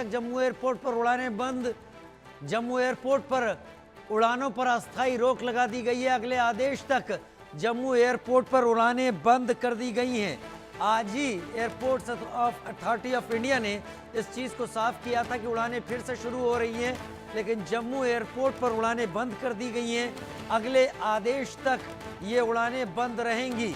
Jammu airport पर उड़ानें बंद। जम्मू एयरपोर्ट पर उड़ानों पर अस्थायी रोक लगा दी गई है। अगले आदेश तक जम्मू एयरपोर्ट पर उड़ानें बंद कर दी गई हैं। आज ही एयरपोर्ट्स अथॉरिटी ऑफ इंडिया ने इस चीज़ को साफ किया था कि उड़ानें फिर से शुरू हो रही हैं, लेकिन जम्मू एयरपोर्ट पर उड़ानें बंद कर दी गई हैं। अगले आदेश तक ये उड़ानें बंद रहेंगी।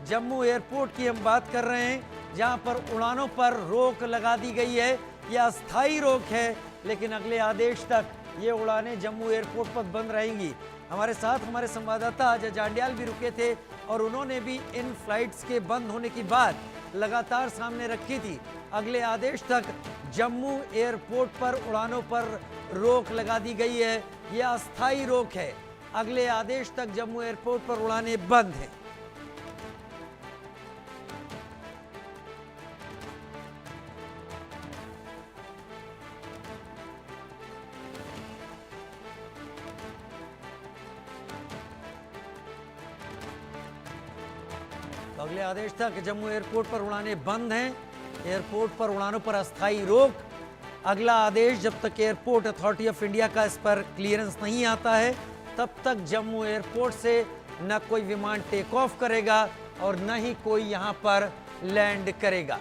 जम्मू एयरपोर्ट की हम बात कर रहे हैं, जहां पर उड़ानों पर रोक लगा दी गई है। यह अस्थायी रोक है, लेकिन अगले आदेश तक ये उड़ानें जम्मू एयरपोर्ट पर बंद रहेंगी। हमारे साथ हमारे संवाददाता अजय जांडियाल भी रुके थे और उन्होंने भी इन फ्लाइट्स के बंद होने की बात लगातार सामने रखी थी। अगले आदेश तक जम्मू एयरपोर्ट पर उड़ानों पर रोक लगा दी गई है। यह अस्थायी रोक है। अगले आदेश तक जम्मू एयरपोर्ट पर उड़ानें बंद हैं। अगले आदेश तक जम्मू एयरपोर्ट पर उड़ानें बंद हैं। एयरपोर्ट पर उड़ानों पर अस्थायी रोक। अगला आदेश जब तक एयरपोर्ट अथॉरिटी ऑफ इंडिया का इस पर क्लियरेंस नहीं आता है, तब तक जम्मू एयरपोर्ट से न कोई विमान टेक ऑफ करेगा और न ही कोई यहां पर लैंड करेगा।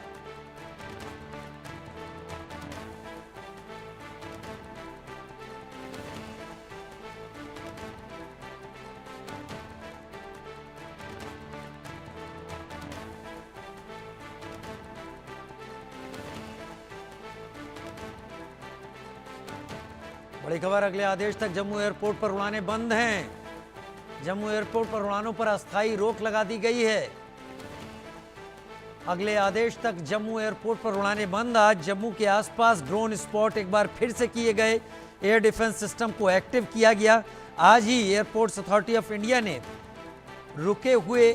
बड़ी खबर, अगले आदेश तक जम्मू एयरपोर्ट पर उड़ानें बंद हैं। जम्मू एयरपोर्ट पर उड़ानों पर अस्थायी रोक लगा दी गई है। अगले आदेश तक जम्मू एयरपोर्ट पर उड़ानें बंद। आज जम्मू के आसपास ड्रोन स्पॉट एक बार फिर से किए गए। एयर डिफेंस सिस्टम को एक्टिव किया गया। आज ही एयरपोर्ट्स अथॉरिटी ऑफ इंडिया ने रुके हुए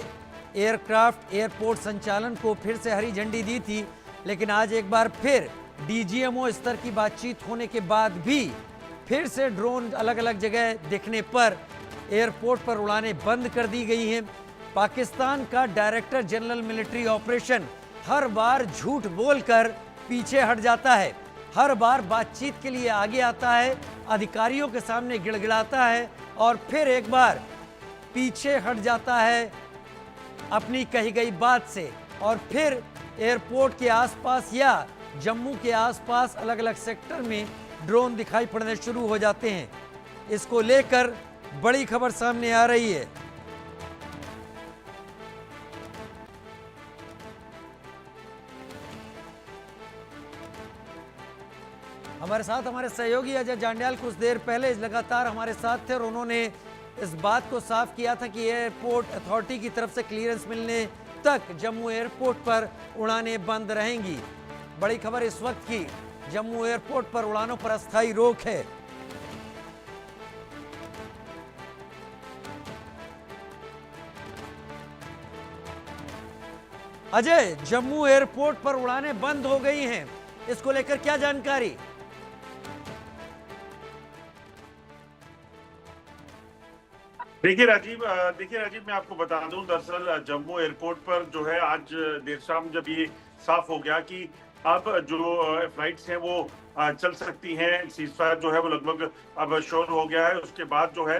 एयरक्राफ्ट एयरपोर्ट संचालन को फिर से हरी झंडी दी थी, लेकिन आज एक बार फिर डीजीएमओ स्तर की बातचीत होने के बाद भी फिर से ड्रोन अलग अलग जगह दिखने पर एयरपोर्ट पर उड़ानें बंद कर दी गई हैं। पाकिस्तान का डायरेक्टर जनरल मिलिट्री ऑपरेशन हर बार झूठ बोलकर पीछे हट जाता है, हर बार बातचीत के लिए आगे आता है, अधिकारियों के सामने गिड़गिड़ाता है और फिर एक बार पीछे हट जाता है अपनी कही गई बात से, और फिर एयरपोर्ट के आसपास या जम्मू के आसपास अलग अलग सेक्टर में ड्रोन दिखाई पड़ने शुरू हो जाते हैं। इसको लेकर बड़ी खबर सामने आ रही है। हमारे साथ हमारे सहयोगी अजय जांडियाल कुछ देर पहले लगातार हमारे साथ थे और उन्होंने इस बात को साफ किया था कि एयरपोर्ट अथॉरिटी की तरफ से क्लियरेंस मिलने तक जम्मू एयरपोर्ट पर उड़ानें बंद रहेंगी। बड़ी खबर इस वक्त की, जम्मू एयरपोर्ट पर उड़ानों पर अस्थायी रोक है। अजय, जम्मू एयरपोर्ट पर उड़ानें बंद हो गई हैं, इसको लेकर क्या जानकारी? देखिए राजीव, मैं आपको बता दूं, दरअसल जम्मू एयरपोर्ट पर जो है आज देर शाम जब ये साफ हो गया कि अब जो फ्लाइट्स हैं वो चल सकती हैं, सीज़फायर जो है वो लगभग अब श्योर हो गया है। उसके बाद जो है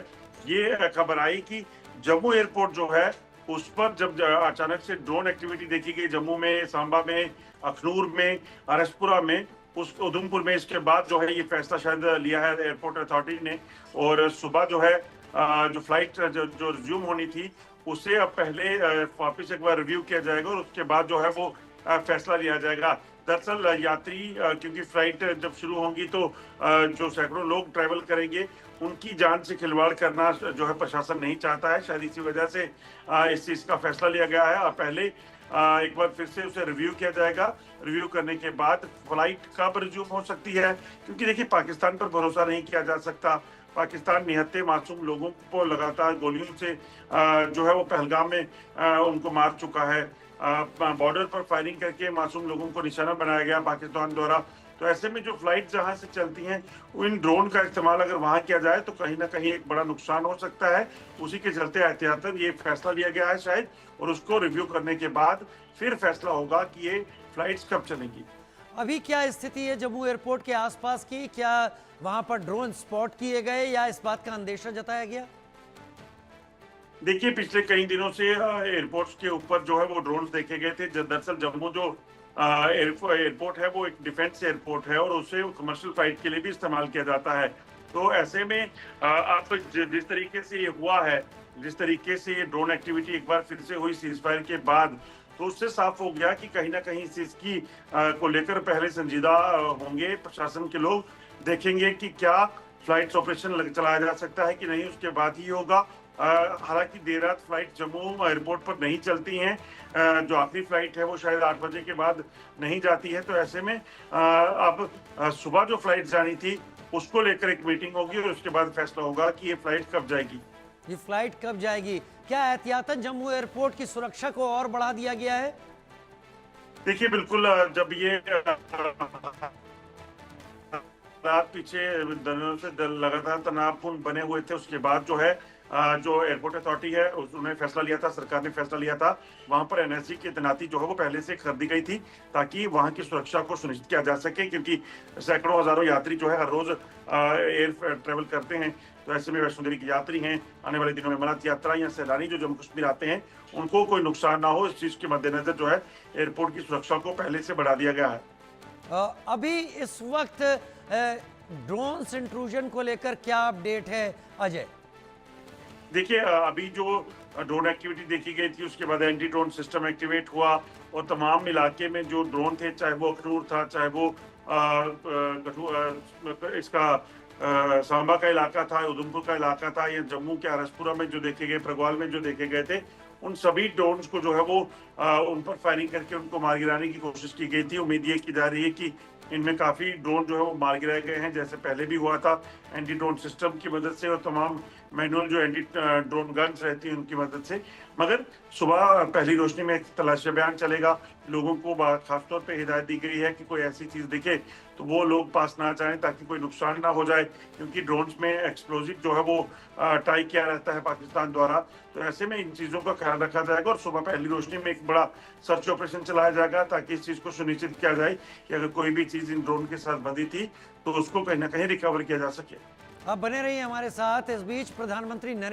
ये खबर आई कि जम्मू एयरपोर्ट जो है उस पर जब अचानक से ड्रोन एक्टिविटी देखी गई, जम्मू में, सांबा में, अखनूर में, अरसपुरा में, उस उधमपुर में, इसके बाद जो है ये फैसला शायद लिया है एयरपोर्ट अथॉरिटी ने। और सुबह जो है जो फ्लाइट जो रिज्यूम होनी थी उसे अब पहले वापस एक बार रिव्यू किया जाएगा और उसके बाद जो है वो फैसला लिया जाएगा। दरअसल यात्री क्योंकि फ्लाइट जब शुरू होंगी तो जो सैकड़ों लोग ट्रैवल करेंगे, उनकी जान से खिलवाड़ करना जो है प्रशासन नहीं चाहता है। शायद इसी वजह से इस चीज का फैसला लिया गया है। और पहले एक बार फिर से उसे रिव्यू किया जाएगा। रिव्यू करने के बाद फ्लाइट कब रिज्यूम हो सकती है, क्योंकि देखिए पाकिस्तान पर भरोसा नहीं किया जा सकता। पाकिस्तान निहत्थे मासूम लोगों को लगातार गोलियों से जो है वो पहलगाम में उनको मार चुका है। बॉर्डर पर फायरिंग करके मासूम लोगों को निशाना बनाया गया पाकिस्तान द्वारा। तो ऐसे में जो फ्लाइट जहां से चलती हैं, इन ड्रोन का इस्तेमाल अगर वहां किया जाए तो कहीं ना कहीं एक बड़ा नुकसान हो सकता है। उसी के चलते एहतियातन ये फैसला लिया गया है शायद, और उसको रिव्यू करने के बाद फिर फैसला होगा कि ये फ्लाइट्स कब चलेंगी। अभी क्या स्थिति है जम्मू एयरपोर्ट के आसपास की? क्या वहां पर ड्रोन स्पॉट किए गए या इस बात का अंदेशा जताया गया? देखिए, पिछले कई दिनों से एयरपोर्ट्स के ऊपर जो है वो ड्रोन्स देखे गए थे। दरअसल जम्मू जो एयरपोर्ट है वो एक डिफेंस एयरपोर्ट है और उसे कमर्शियल फ्लाइट के लिए भी इस्तेमाल किया जाता है। तो ऐसे में आप जिस तरीके से ये हुआ है, जिस तरीके से ये ड्रोन एक्टिविटी एक बार फिर से हुई सीज़फायर के बाद, तो उससे साफ हो गया कि कहीं न कहीं इस चीज़ की को लेकर पहले संजीदा होंगे प्रशासन के लोग। देखेंगे कि क्या फ्लाइट्स ऑपरेशन चलाया जा सकता है कि नहीं, उसके बाद ही होगा। हालांकि देर रात फ्लाइट जम्मू एयरपोर्ट पर नहीं चलती हैं। जो आखिरी फ्लाइट है वो शायद 8 बजे के बाद नहीं जाती है। तो ऐसे में अब सुबह जो फ्लाइट जानी थी उसको लेकर एक मीटिंग होगी और उसके बाद फैसला होगा कि ये फ्लाइट कब जाएगी। ये फ्लाइट कब जाएगी? क्या एहतियातन जम्मू एयरपोर्ट की सुरक्षा को और बढ़ा दिया गया है? देखिए, बिल्कुल जब ये रात पीछे दिनों से लगातार तनावपूर्ण बने हुए थे, उसके बाद जो है जो एयरपोर्ट अथॉरिटी है उन्होंने फैसला लिया था, सरकार ने फैसला लिया था, वहां पर एनएसजी की तैनाती जो है वो पहले से कर दी गई थी ताकि वहां की सुरक्षा को सुनिश्चित किया जा सके, क्योंकि सैकड़ों हजारों यात्री जो है हर रोज एयर ट्रेवल करते हैं। तो ऐसे में वैष्णो देवी के यात्री हैं, आने वाले दिनों में अमरनाथ यात्रा या सैलानी जो जम्मू कश्मीर आते हैं, उनको कोई नुकसान ना हो, इस चीज के मद्देनजर जो है एयरपोर्ट की सुरक्षा को पहले से बढ़ा दिया गया है। अभी इस वक्त ड्रोन्स इंट्रूजन को लेकर क्या अपडेट है अजय? देखिए, अभी जो ड्रोन एक्टिविटी देखी गई थी उसके बाद एंटी ड्रोन सिस्टम एक्टिवेट हुआ और तमाम इलाके में जो ड्रोन थे, चाहे वो अखनूर था, चाहे वो इसका सांबा का इलाका था, उधमपुर का इलाका था, या जम्मू के आरसपुरा में जो देखे गए, प्रगवाल में जो देखे गए थे, उन सभी ड्रोन्स को जो है वो उन पर फायरिंग करके उनको मार गिराने की कोशिश की गई थी। उम्मीद ये की जा रही है कि इनमें काफी ड्रोन जो है वो मार गिराए गए हैं, जैसे पहले भी हुआ था एंटी ड्रोन सिस्टम की मदद से और तमाम मैनुअल जो एंटी ड्रोन गन्स रहती हैं उनकी मदद से। मगर सुबह पहली रोशनी में एक तलाशी अभियान चलेगा। लोगों को खासतौर पे हिदायत दी गई है कि कोई ऐसी चीज दिखे तो वो लोग पास ना जाएं ताकि कोई नुकसान ना हो जाए, क्योंकि ड्रोन्स में एक्सप्लोजिव जो है वो टाई किया रहता है पाकिस्तान द्वारा। तो ऐसे में इन चीजों का ख्याल रखा जाएगा और सुबह पहली रोशनी में एक बड़ा सर्च ऑपरेशन चलाया जाएगा ताकि इस चीज को सुनिश्चित किया जाए कि अगर कोई भी चीज इन ड्रोन के साथ बंधी थी तो उसको कहीं ना कहीं रिकवर किया जा सके। आप बने रहिए हमारे साथ। इस बीच प्रधानमंत्री नरेंद्र